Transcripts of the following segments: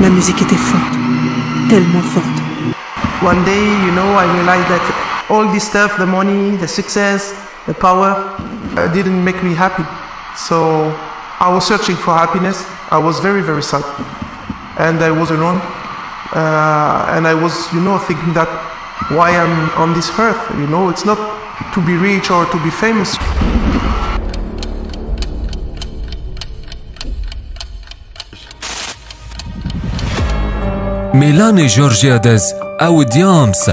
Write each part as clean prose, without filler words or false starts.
La musique était forte, tellement forte. One day, I realized that all this stuff, the money, the success, the power, didn't make me happy. So I was searching for happiness. I was very, very sad. And I was alone. And I was, thinking that why I'm on this earth, it's not to be rich or to be famous. ميلاني جورجياديز أو ديامس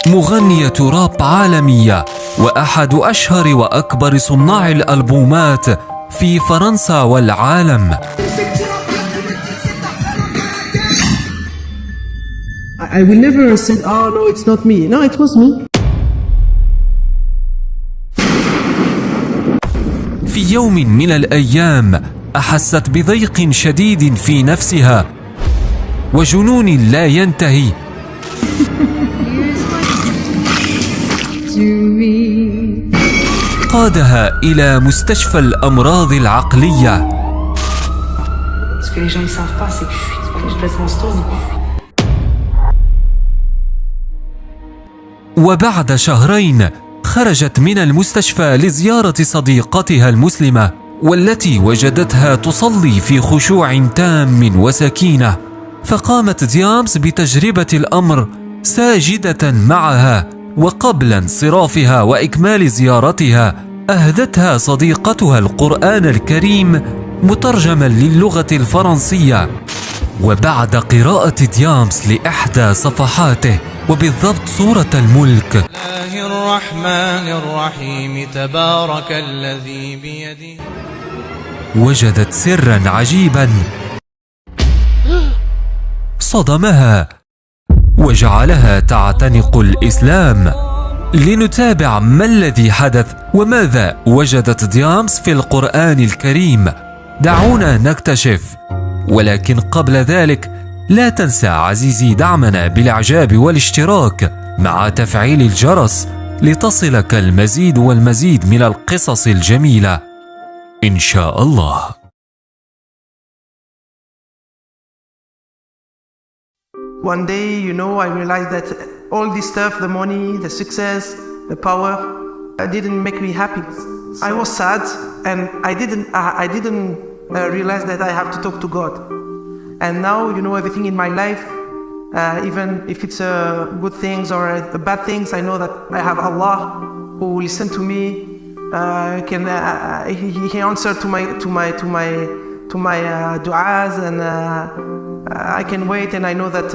مغنية راب عالمية وأحد أشهر وأكبر صناع الألبومات في فرنسا والعالم. I will never say, oh no, it's not me. No, it was me. في يوم من الأيام أحست بضيق شديد في نفسها وجنون لا ينتهي. قادها إلى مستشفى الأمراض العقلية. وبعد شهرين خرجت من المستشفى لزيارة صديقتها المسلمة والتي وجدتها تصلي في خشوع تام وسكينة، فقامت ديامس بتجربة الأمر ساجدة معها، وقبل انصرافها وإكمال زيارتها أهدتها صديقتها القرآن الكريم مترجما للغة الفرنسية. وبعد قراءة ديامس لإحدى صفحاته وبالضبط سورة الملك الله الرحمن الرحيم تبارك الذي بيده، وجدت سرا عجيبا صدمها وجعلها تعتنق الإسلام. لنتابع ما الذي حدث وماذا وجدت ديامس في القرآن الكريم. دعونا نكتشف، ولكن قبل ذلك لا تنسى عزيزي دعمنا بالإعجاب والاشتراك مع تفعيل الجرس لتصلك المزيد والمزيد من القصص الجميلة إن شاء الله. One day, I realized that all this stuff, the money, the success, the power, didn't make me happy. I was sad, and I didn't realize that I have to talk to God. And now, everything in my life, even if it's good things or bad things, I know that I have Allah who will listen to me. He answered to my du'as, and I can wait, and I know that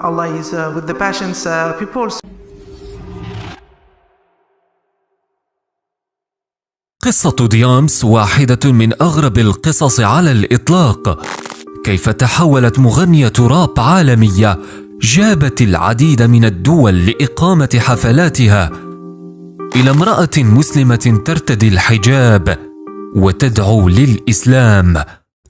Allah is with the patience people. قصة ديامس واحدة من أغرب القصص على الإطلاق. كيف تحولت مغنية راب عالمية جابت العديد من الدول لإقامة حفلاتها إلى امرأة مسلمة ترتدي الحجاب وتدعو للإسلام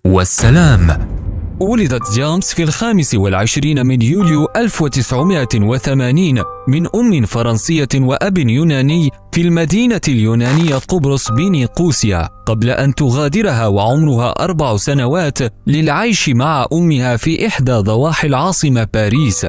والسلام. ولدت ديامس في 25 من يوليو 1980 من أم فرنسية وأب يوناني في المدينة اليونانية قبرص بنيقوسيا، قبل أن تغادرها وعمرها 4 سنوات للعيش مع أمها في إحدى ضواحي العاصمة باريس.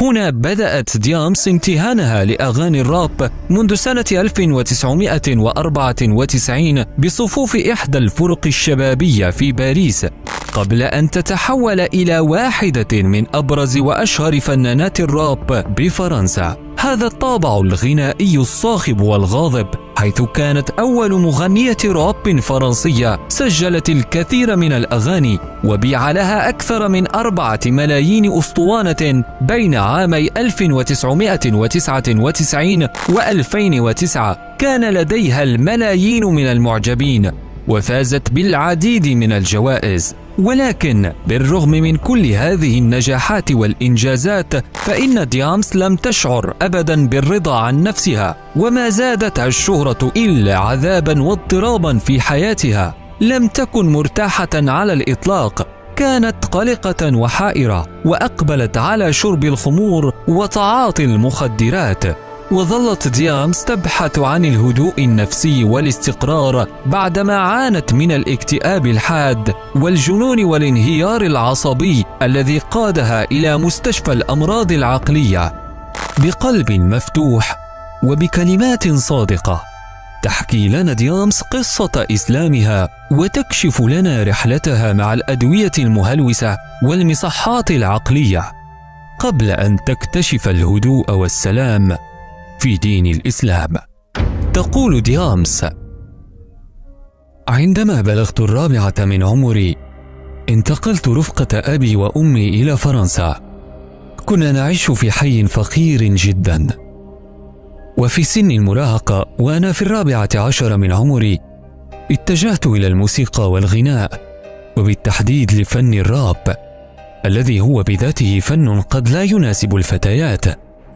هنا بدأت ديامس امتهانها لأغاني الراب منذ سنة 1994 بصفوف إحدى الفرق الشبابية في باريس، قبل أن تتحول إلى واحدة من أبرز وأشهر فنانات الراب بفرنسا. هذا الطابع الغنائي الصاخب والغاضب، حيث كانت أول مغنية راب فرنسية سجلت الكثير من الأغاني وبيع لها أكثر من 4 ملايين أسطوانة بين عامي 1999 و2009. كان لديها الملايين من المعجبين وفازت بالعديد من الجوائز. ولكن بالرغم من كل هذه النجاحات والإنجازات، فإن ديامس لم تشعر أبدا بالرضا عن نفسها، وما زادتها الشهرة إلا عذابا واضطرابا في حياتها. لم تكن مرتاحة على الإطلاق، كانت قلقة وحائرة، وأقبلت على شرب الخمور وتعاطي المخدرات. وظلت ديامس تبحث عن الهدوء النفسي والاستقرار بعدما عانت من الاكتئاب الحاد والجنون والانهيار العصبي الذي قادها إلى مستشفى الأمراض العقلية. بقلب مفتوح وبكلمات صادقة تحكي لنا ديامس قصة إسلامها وتكشف لنا رحلتها مع الأدوية المهلوسة والمصحات العقلية قبل أن تكتشف الهدوء والسلام في دين الإسلام. تقول ديامس: عندما بلغت 4 من عمري انتقلت رفقة أبي وأمي إلى فرنسا. كنا نعيش في حي فقير جدا، وفي سن المراهقة وأنا في 14 من عمري اتجهت إلى الموسيقى والغناء، وبالتحديد لفن الراب الذي هو بذاته فن قد لا يناسب الفتيات،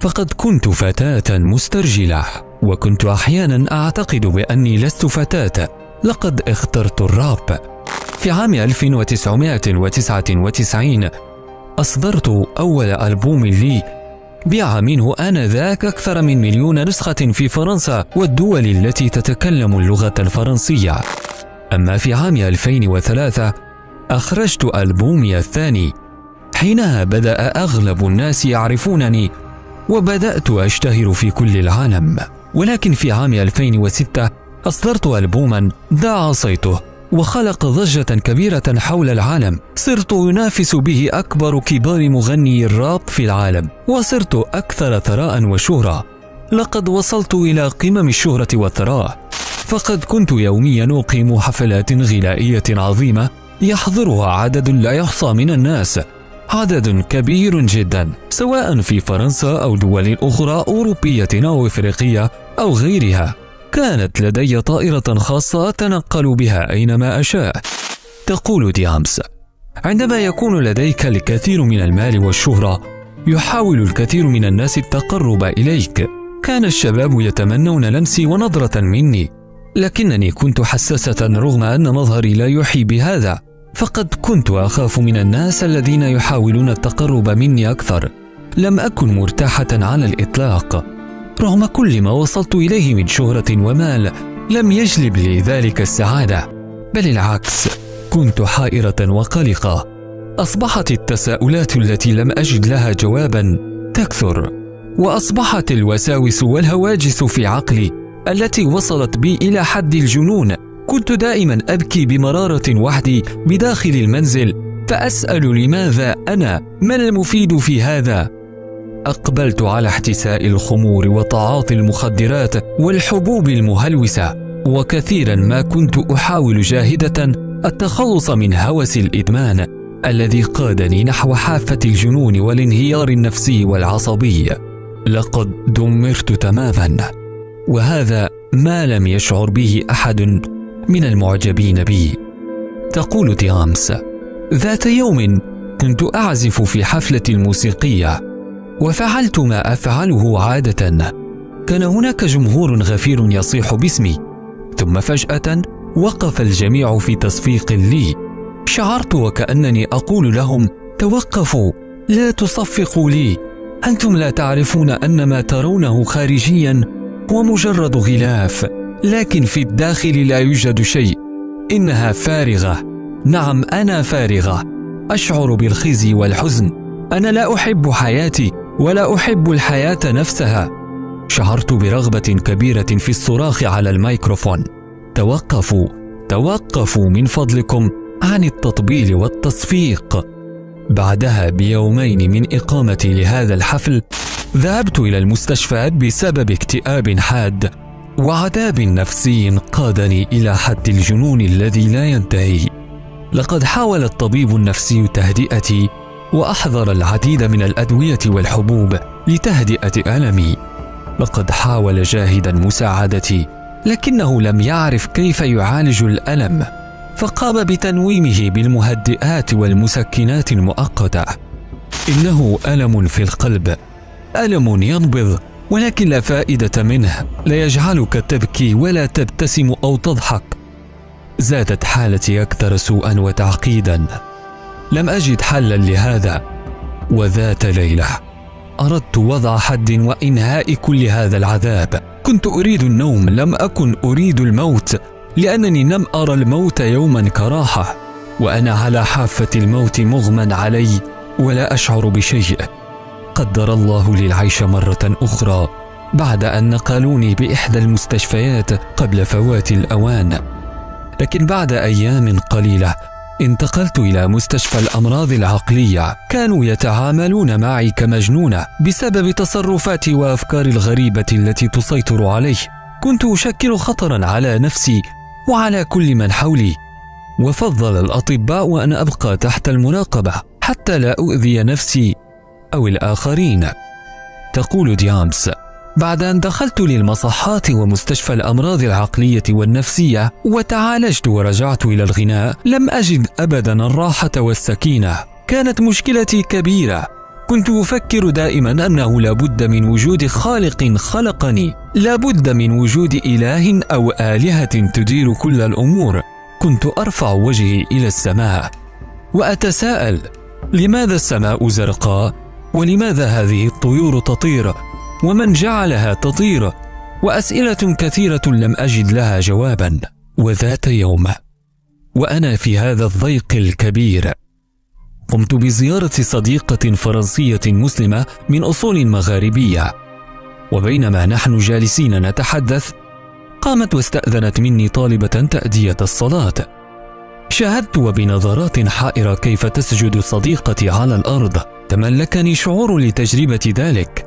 فقد كنت فتاة مسترجلة، وكنت أحيانا أعتقد بأني لست فتاة. لقد اخترت الراب. في عام 1999 أصدرت أول ألبوم لي، بيع منه آنذاك أكثر من 1,000,000 نسخة في فرنسا والدول التي تتكلم اللغة الفرنسية. أما في عام 2003 أخرجت ألبومي الثاني. حينها بدأ أغلب الناس يعرفونني وبدأت أشتهر في كل العالم. ولكن في عام 2006 أصدرت ألبوما دعا صيته وخلق ضجة كبيرة حول العالم. صرت ينافس به أكبر كبار مغني الراب في العالم، وصرت أكثر ثراء وشهرة. لقد وصلت إلى قمم الشهرة والثراء، فقد كنت يوميا أقيم حفلات غنائية عظيمة يحضرها عدد لا يحصى من الناس، عدد كبير جدا، سواء في فرنسا أو دول أخرى أوروبية أو إفريقية أو غيرها. كانت لدي طائرة خاصة أتنقل بها أينما أشاء. تقول ديامس: عندما يكون لديك الكثير من المال والشهرة يحاول الكثير من الناس التقرب إليك. كان الشباب يتمنون لمسي ونظرة مني، لكنني كنت حساسة رغم أن مظهري لا يوحي بهذا، فقد كنت أخاف من الناس الذين يحاولون التقرب مني أكثر. لم أكن مرتاحة على الإطلاق، رغم كل ما وصلت إليه من شهرة ومال لم يجلب لي ذلك السعادة، بل العكس، كنت حائرة وقلقة. أصبحت التساؤلات التي لم أجد لها جوابا تكثر، وأصبحت الوساوس والهواجس في عقلي التي وصلت بي إلى حد الجنون. كنت دائما أبكي بمرارة وحدي بداخل المنزل، فأسأل لماذا أنا؟ من المفيد في هذا؟ أقبلت على احتساء الخمور وتعاطي المخدرات والحبوب المهلوسة، وكثيرا ما كنت أحاول جاهدة التخلص من هوس الإدمان الذي قادني نحو حافة الجنون والانهيار النفسي والعصبي. لقد دمرت تماما، وهذا ما لم يشعر به أحد من المعجبين بي. تقول ديامس: ذات يوم كنت أعزف في حفلة موسيقية، وفعلت ما أفعله عادة. كان هناك جمهور غفير يصيح باسمي، ثم فجأة وقف الجميع في تصفيق لي. شعرت وكأنني أقول لهم: توقفوا، لا تصفقوا لي، أنتم لا تعرفون أن ما ترونه خارجيا هو مجرد غلاف، لكن في الداخل لا يوجد شيء. إنها فارغة. نعم، أنا فارغة. أشعر بالخزي والحزن. أنا لا أحب حياتي ولا أحب الحياة نفسها. شعرت برغبة كبيرة في الصراخ على الميكروفون: توقفوا، توقفوا من فضلكم عن التطبيل والتصفيق. بعدها بيومين من إقامتي لهذا الحفل ذهبت إلى المستشفى بسبب اكتئاب حاد وعذاب نفسي قادني إلى حد الجنون الذي لا ينتهي. لقد حاول الطبيب النفسي تهدئتي، وأحضر العديد من الأدوية والحبوب لتهدئة ألمي. لقد حاول جاهدا مساعدتي، لكنه لم يعرف كيف يعالج الألم، فقام بتنويمه بالمهدئات والمسكنات المؤقتة. إنه ألم في القلب، ألم ينبض، ولكن لا فائدة منه، لا يجعلك تبكي ولا تبتسم أو تضحك. زادت حالتي أكثر سوءا وتعقيدا. لم أجد حلا لهذا، وذات ليلة أردت وضع حد وإنهاء كل هذا العذاب. كنت أريد النوم، لم أكن أريد الموت، لأنني لم أرى الموت يوما كراحة، وأنا على حافة الموت مغمى علي ولا أشعر بشيء. قدر الله لي العيش مرة أخرى بعد أن نقلوني بإحدى المستشفيات قبل فوات الأوان، لكن بعد أيام قليلة انتقلت إلى مستشفى الأمراض العقلية. كانوا يتعاملون معي كمجنونة بسبب تصرفاتي وأفكاري الغريبة التي تسيطر علي. كنت أشكل خطرا على نفسي وعلى كل من حولي، وفضل الأطباء أن أبقى تحت المراقبة حتى لا أؤذي نفسي أو الآخرين. تقول ديامس: بعد أن دخلت للمصحات ومستشفى الأمراض العقلية والنفسية وتعالجت ورجعت إلى الغناء، لم أجد أبدا الراحة والسكينة. كانت مشكلتي كبيرة. كنت أفكر دائما أنه لابد من وجود خالق خلقني، لابد من وجود إله أو آلهة تدير كل الأمور. كنت أرفع وجهي إلى السماء وأتساءل: لماذا السماء زرقاء؟ ولماذا هذه الطيور تطير؟ ومن جعلها تطير؟ وأسئلة كثيرة لم أجد لها جوابا. وذات يوم وأنا في هذا الضيق الكبير، قمت بزيارة صديقة فرنسية مسلمة من أصول مغاربية، وبينما نحن جالسين نتحدث قامت واستأذنت مني طالبة تأدية الصلاة. شاهدت وبنظرات حائرة كيف تسجد صديقتي على الأرض. تملكني شعور لتجربة ذلك.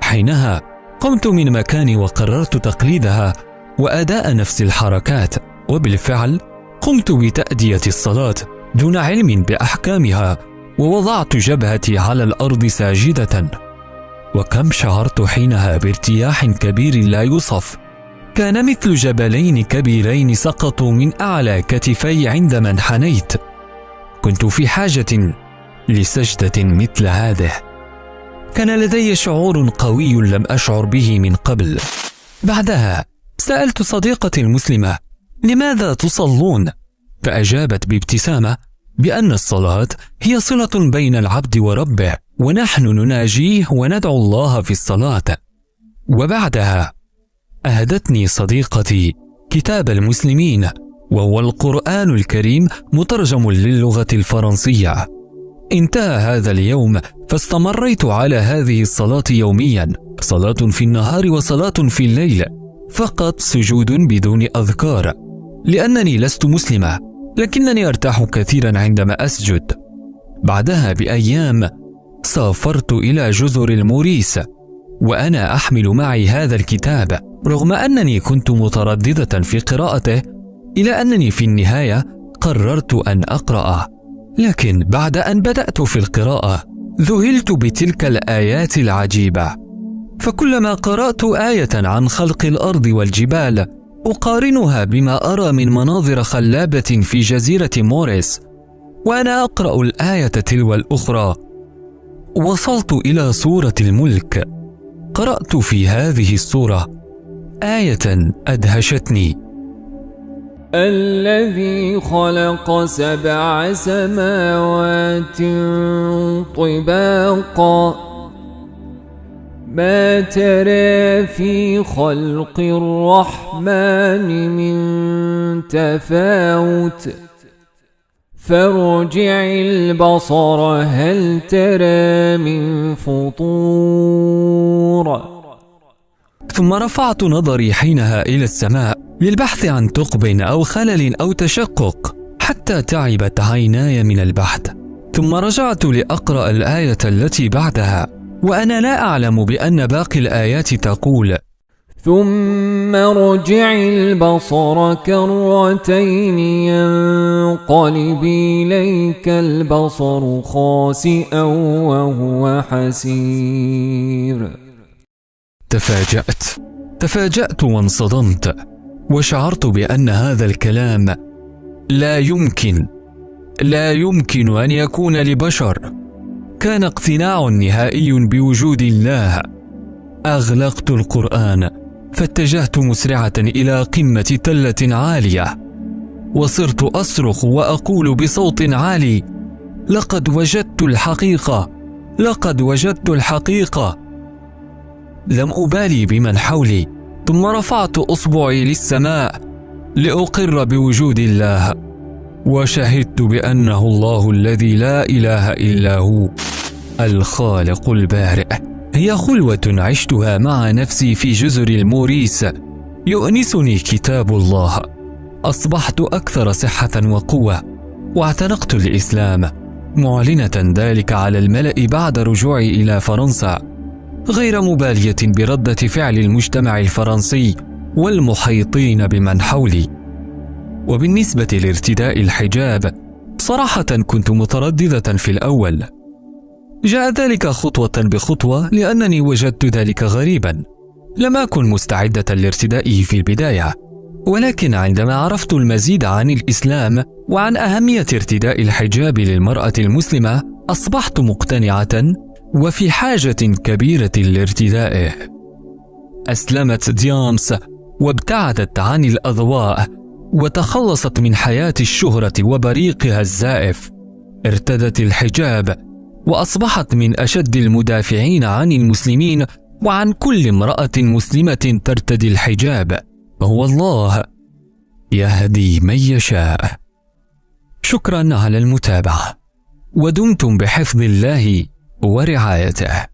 حينها قمت من مكاني وقررت تقليدها وأداء نفس الحركات، وبالفعل قمت بتأدية الصلاة دون علم بأحكامها، ووضعت جبهتي على الأرض ساجدة. وكم شعرت حينها بارتياح كبير لا يوصف. كان مثل جبلين كبيرين سقطوا من أعلى كتفي عندما انحنيت. كنت في حاجة لسجدة مثل هذه. كان لدي شعور قوي لم أشعر به من قبل. بعدها سألت صديقتي المسلمة: لماذا تصلون؟ فأجابت بابتسامة بأن الصلاة هي صلة بين العبد وربه، ونحن نناجيه وندعو الله في الصلاة. وبعدها أهدتني صديقتي كتاب المسلمين، وهو القرآن الكريم مترجم للغة الفرنسية. انتهى هذا اليوم فاستمريت على هذه الصلاة يوميا، صلاة في النهار وصلاة في الليل، فقط سجود بدون أذكار، لأنني لست مسلمة، لكنني أرتاح كثيرا عندما أسجد. بعدها بأيام سافرت إلى جزر الموريس وأنا أحمل معي هذا الكتاب، رغم أنني كنت مترددة في قراءته، إلى أنني في النهاية قررت أن أقرأه. لكن بعد أن بدأت في القراءة ذهلت بتلك الآيات العجيبة. فكلما قرأت آية عن خلق الأرض والجبال أقارنها بما أرى من مناظر خلابة في جزيرة موريس، وأنا أقرأ الآية تلو الأخرى وصلت إلى سورة الملك. قرأت في هذه السورة آية أدهشتني: الذي خلق 7 سماوات طباقا ما ترى في خلق الرحمن من تفاوت فارجع البصر هل ترى من فطور. ثم رفعت نظري حينها إلى السماء للبحث عن ثقب أو خلل أو تشقق، حتى تعبت عيناي من البحث. ثم رجعت لأقرأ الآية التي بعدها، وأنا لا أعلم بأن باقي الآيات تقول: ثم ارجع البصر كرتين ينقلب إليك البصر خاسئا وهو حسير. تفاجأت وانصدمت، وشعرت بأن هذا الكلام لا يمكن أن يكون لبشر. كان اقتناع نهائي بوجود الله. أغلقت القرآن فاتجهت مسرعة إلى قمة تلة عالية، وصرت أصرخ وأقول بصوت عالي: لقد وجدت الحقيقة، لقد وجدت الحقيقة. لم أبالي بمن حولي، ثم رفعت أصبعي للسماء لأقر بوجود الله، وشهدت بأنه الله الذي لا إله إلا هو، الخالق البارئ. هي خلوة عشتها مع نفسي في جزر الموريس، يؤنسني كتاب الله. أصبحت أكثر صحة وقوة، واعتنقت الإسلام، معلنة ذلك على الملأ بعد رجوعي إلى فرنسا، غير مبالية بردة فعل المجتمع الفرنسي والمحيطين بمن حولي. وبالنسبة لارتداء الحجاب، صراحة كنت مترددة في الأول. جاء ذلك خطوة بخطوة لأنني وجدت ذلك غريبا. لم أكن مستعدة لارتدائه في البداية، ولكن عندما عرفت المزيد عن الإسلام وعن أهمية ارتداء الحجاب للمرأة المسلمة، أصبحت مقتنعة وفي حاجة كبيرة لارتدائه. أسلمت ديامس وابتعدت عن الأضواء، وتخلصت من حياة الشهرة وبريقها الزائف. ارتدت الحجاب، وأصبحت من أشد المدافعين عن المسلمين وعن كل امرأة مسلمة ترتدي الحجاب. هو الله يهدي من يشاء. شكرا على المتابعة، ودمتم بحفظ الله ورعايته.